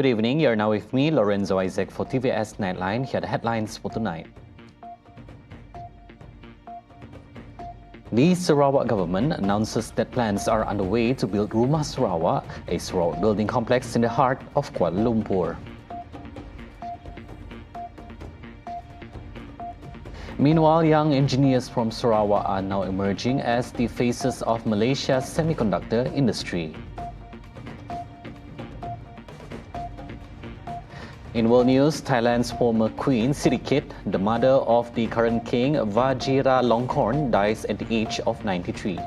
Good evening, you're now with me, Lorenzo Isaac, for TVS Nightline. Here are the headlines for tonight. The Sarawak government announces that plans are underway to build Rumah Sarawak, a Sarawak building complex in the heart of Kuala Lumpur. Meanwhile, young engineers from Sarawak are now emerging as the faces of Malaysia's semiconductor industry. In world news, Thailand's former queen, SIRIKIT, the mother of the current king, Vajiralongkorn, dies at the age of 93.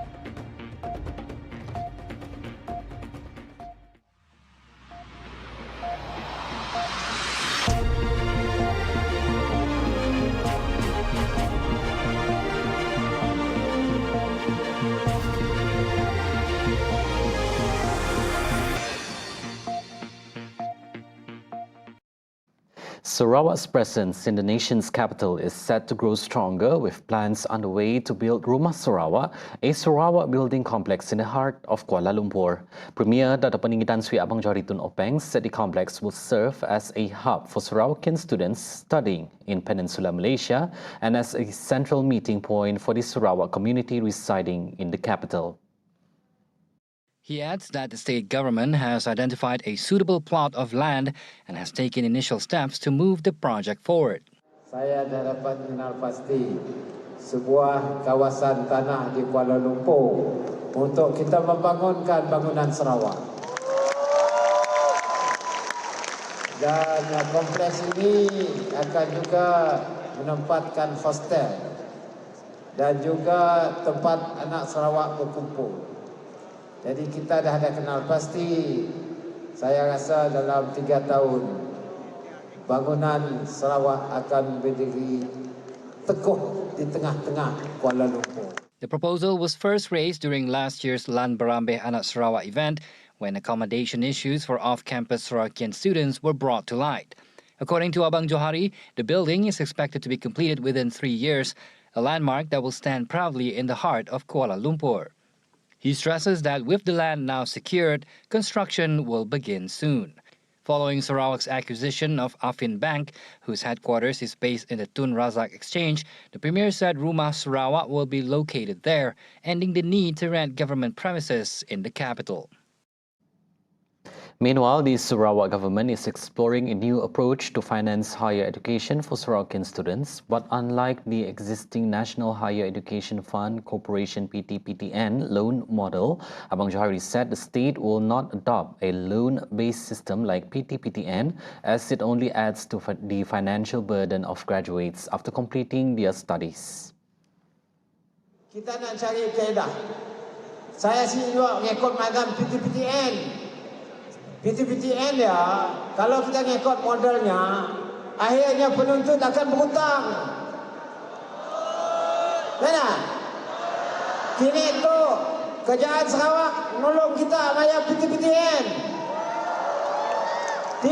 Sarawak's presence in the nation's capital is set to grow stronger, with plans underway to build Rumah Sarawak, a Sarawak building complex in the heart of Kuala Lumpur. Premier Dato' Peninggi Tan Sri Abang Johari Tun Openg said the complex will serve as a hub for Sarawakian students studying in Peninsular Malaysia and as a central meeting point for the Sarawak community residing in the capital. He adds that the state government has identified a suitable plot of land and has taken initial steps to move the project forward. Saya dah dapat mengenal pasti sebuah kawasan tanah di Kuala Lumpur untuk kita membangunkan bangunan Sarawak. Dan kompleks ini akan juga menempatkan hostel dan juga tempat anak Sarawak berkumpul. Jadi kita dah ada kenal pasti, saya rasa dalam 3 tahun bangunan Sarawak akan berdiri teguh di tengah-tengah Kuala Lumpur. The proposal was first raised during last year's Lan Berambeh Anak Sarawak event, when accommodation issues for off-campus Sarawakian students were brought to light. According to Abang Johari, the building is expected to be completed within 3 years, a landmark that will stand proudly in the heart of Kuala Lumpur. He stresses that with the land now secured, construction will begin soon. Following Sarawak's acquisition of Affin Bank, whose headquarters is based in the Tun Razak Exchange, the Premier said Rumah Sarawak will be located there, ending the need to rent government premises in the capital. Meanwhile, the Sarawak government is exploring a new approach to finance higher education for Sarawakian students. But unlike the existing National Higher Education Fund Corporation PTPTN loan model, Abang Johari said the state will not adopt a loan-based system like PTPTN, as it only adds to the financial burden of graduates after completing their studies. Kita nak cari kaedah. Saya sini juga mengikut madam PTPTN. PTPTN ya, kalau kita ngikut modelnya, akhirnya penuntut akan berhutang. Mana? Kini itu kerajaan Sarawak menolong kita bayar PTPTN. 30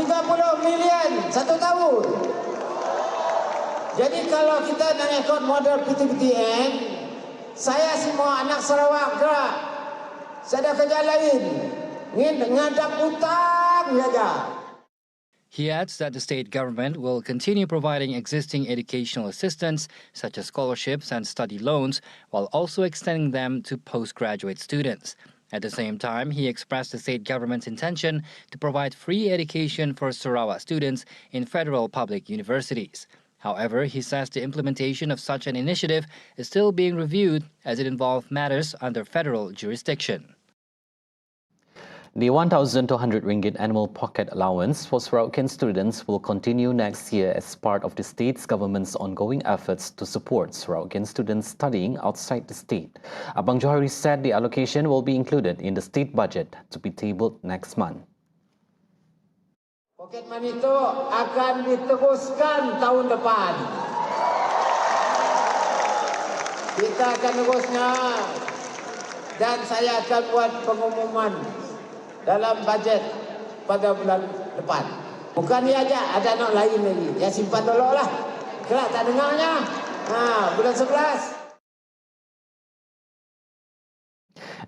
million 1 tahun. Jadi kalau kita nak ngikut model PTPTN, saya semua anak Sarawak gerak. Saya ada kerja lain. He adds that the state government will continue providing existing educational assistance, such as scholarships and study loans, while also extending them to postgraduate students. At the same time, he expressed the state government's intention to provide free education for Sarawak students in federal public universities. However, he says the implementation of such an initiative is still being reviewed as it involves matters under federal jurisdiction. The 1,200 ringgit annual pocket allowance for Sarawakian students will continue next year as part of the state's government's ongoing efforts to support Sarawakian students studying outside the state. Abang Johari said the allocation will be included in the state budget to be tabled next month. Pocket money itu akan diteruskan tahun depan. Kita akan terusnya dan saya akan buat pengumuman dalam bajet pada bulan depan. Bukan dia aja, ada anak lain lagi. Ya simpan dulu lah. Kelak tak dengarnya. Bulan 11.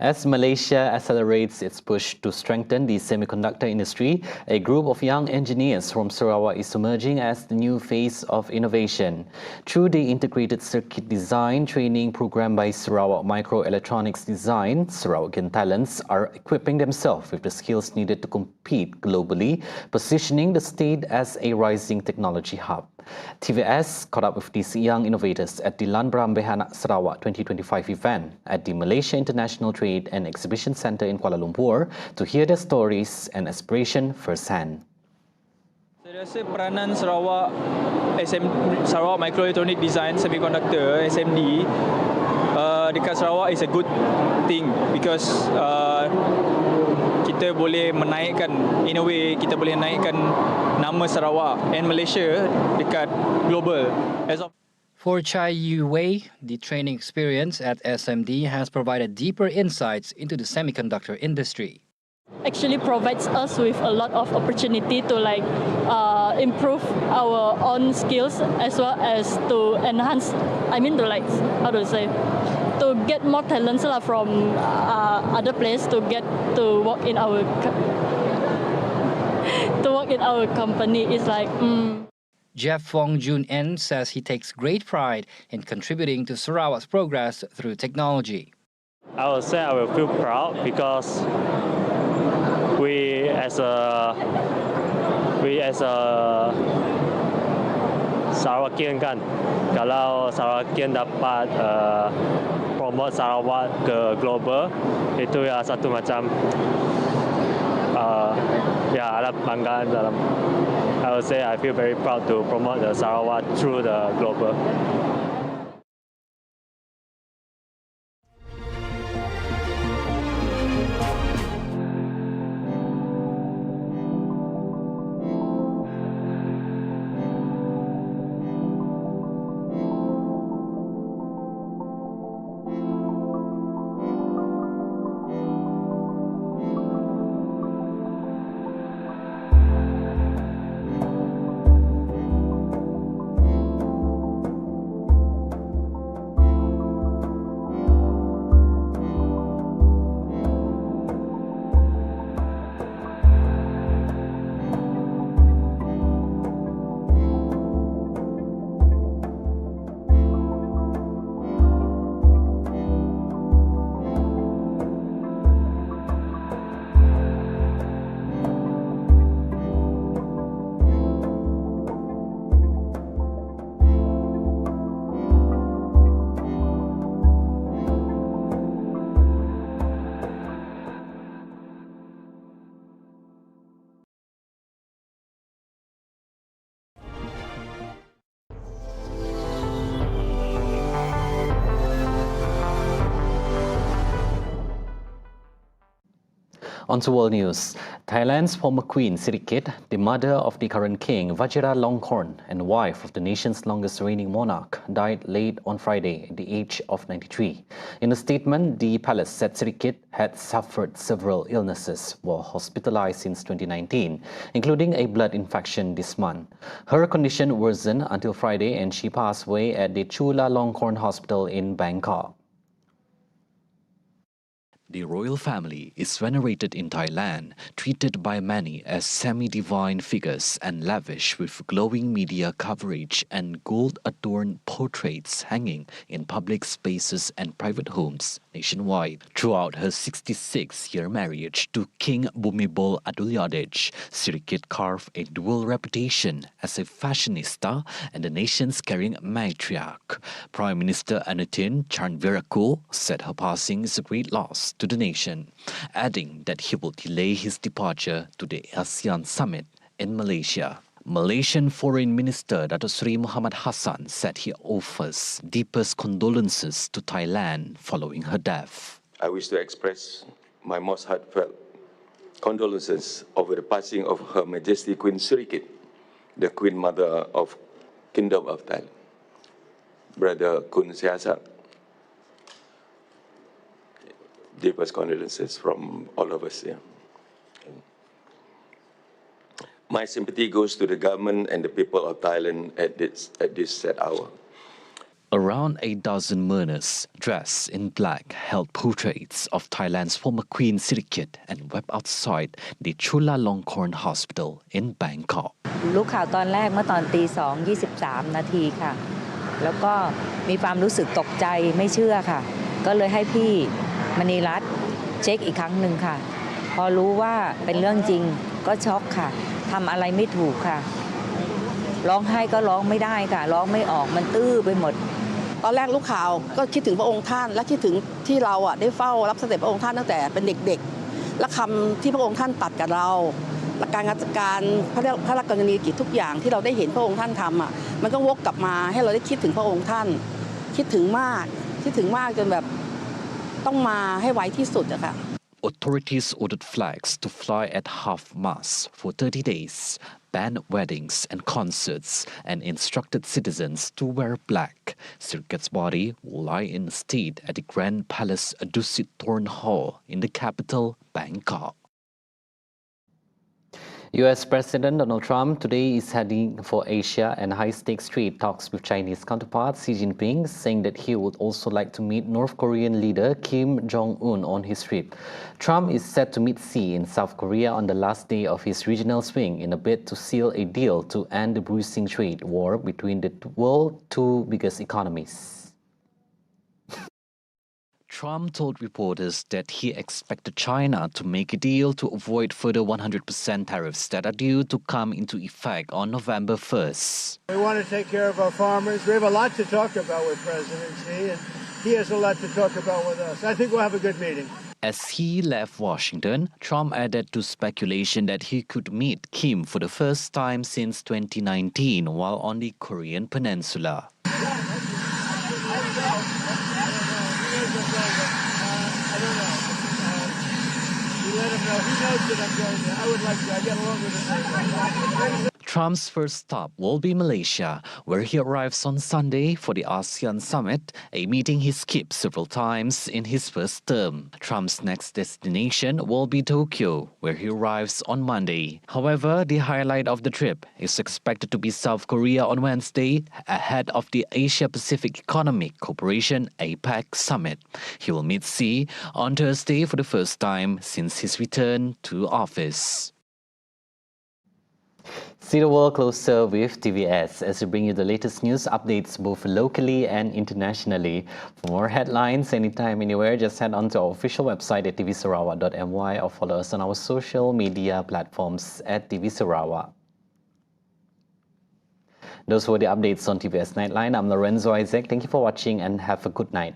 As Malaysia accelerates its push to strengthen the semiconductor industry, a group of young engineers from Sarawak is emerging as the new face of innovation. Through the integrated circuit design training program by Sarawak Microelectronics Design, Sarawakian talents are equipping themselves with the skills needed to compete globally, positioning the state as a rising technology hub. TVS caught up with these young innovators at the Lan Berambe Anak Sarawak 2025 event at the Malaysia International Trade and Exhibition Centre in Kuala Lumpur to hear their stories and aspiration firsthand. Saya rasa peranan Sarawak Sarawak Microelectronic Design Semiconductor SMD dekat Sarawak is a good thing because kita boleh menaikkan, in a way, kita boleh naikkan nama Sarawak and Malaysia dekat global. For Chai Yu Wei, the training experience at SMD has provided deeper insights into the semiconductor industry. Actually provides us with a lot of opportunity to improve our own skills as well as to enhance, to get more talents from other places to get to work in our company. It's like Jeff Fong Jun En says he takes great pride in contributing to Sarawak's progress through technology. I would say I will feel proud because we as a Sarawakian kan, kalau Sarawakian dapat promote Sarawak ke global, itu ya satu macam ada banggaan dalam. I would say I feel very proud to promote the Sarawak through the global. On to world news. Thailand's former queen, SIRIKIT, the mother of the current king, Vajiralongkorn, and wife of the nation's longest reigning monarch, died late on Friday at the age of 93. In a statement, the palace said SIRIKIT had suffered several illnesses while hospitalized since 2019, including a blood infection this month. Her condition worsened until Friday and she passed away at the Chulalongkorn Hospital in Bangkok. The royal family is venerated in Thailand, treated by many as semi-divine figures and lavish with glowing media coverage and gold-adorned portraits hanging in public spaces and private homes nationwide. Throughout her 66-year marriage to King Bhumibol Adulyadej, SIRIKIT carved a dual reputation as a fashionista and the nation's caring matriarch. Prime Minister Anutin Charnvirakul said her passing is a great loss to the nation, adding that he will delay his departure to the ASEAN summit in Malaysia. Malaysian Foreign Minister Datuk Seri Muhammad Hassan said he offers deepest condolences to Thailand following her death. I wish to express my most heartfelt condolences over the passing of Her Majesty Queen SIRIKIT, the Queen Mother of Kingdom of Thailand. Brother Kun Siasak, deepest condolences from all of us here. My sympathy goes to the government and the people of Thailand at this sad hour. Around a dozen mourners dressed in black held portraits of Thailand's former Queen SIRIKIT and wept outside the KUALA LUMPUR Hospital in Bangkok. รู้ข่าวตอนแรกเมื่อตอนตี 2:23 นาทีค่ะแล้วก็มีความรู้สึกตกใจไม่เชื่อค่ะก็เลยให้พี่มณีรัตน์เช็คอีกครั้งหนึ่งค่ะพอรู้ว่าเป็นเรื่องจริงก็ช็อกค่ะทำอะไรไม่ถูกค่ะร้องไห้ก็ร้องไม่ได้ค่ะร้องไม่ออกมันตื้อไปหมดตอนแรกลูกข่าวก็คิดถึงพระองค์ท่านและคิดถึงที่เราได้เฝ้ารับเสด็จพระองค์ท่านตั้งแต่เป็นเด็กๆและคำที่พระองค์ท่านตัดกับเราและการราชการพระราชกรณียกิจทุกอย่างที่เราได้เห็นพระองค์ท่านทำมันก็วกกลับมาให้เราได้คิดถึงพระองค์ท่านคิดถึงมากจนแบบต้องมาให้ไวที่สุดอะค่ะ Authorities ordered flags to fly at half-mast for 30 days, banned weddings and concerts, and instructed citizens to wear black. SIRIKIT's body will lie in state at the Grand Palace Dusit Thorn Hall in the capital, Bangkok. U.S. President Donald Trump today is heading for Asia and high-stakes trade talks with Chinese counterpart Xi Jinping, saying that he would also like to meet North Korean leader Kim Jong-un on his trip. Trump is set to meet Xi in South Korea on the last day of his regional swing in a bid to seal a deal to end the bruising trade war between the world's two biggest economies. Trump told reporters that he expected China to make a deal to avoid further 100% tariffs that are due to come into effect on November 1st. We want to take care of our farmers. We have a lot to talk about with President Xi, and he has a lot to talk about with us. I think we'll have a good meeting. As he left Washington, Trump added to speculation that he could meet Kim for the first time since 2019 while on the Korean Peninsula. Trump's first stop will be Malaysia, where he arrives on Sunday for the ASEAN summit, a meeting he skipped several times in his first term. Trump's next destination will be Tokyo, where he arrives on Monday. However, the highlight of the trip is expected to be South Korea on Wednesday, ahead of the Asia-Pacific Economic Cooperation APEC summit. He will meet Xi on Thursday for the first time since his return to office. See the world closer with TVS as we bring you the latest news updates both locally and internationally. For more headlines anytime, anywhere, just head on to our official website at tvsarawak.my or follow us on our social media platforms at TV Sarawak. Those were the updates on TVS Nightline. I'm Lorenzo Isaac. Thank you for watching and have a good night.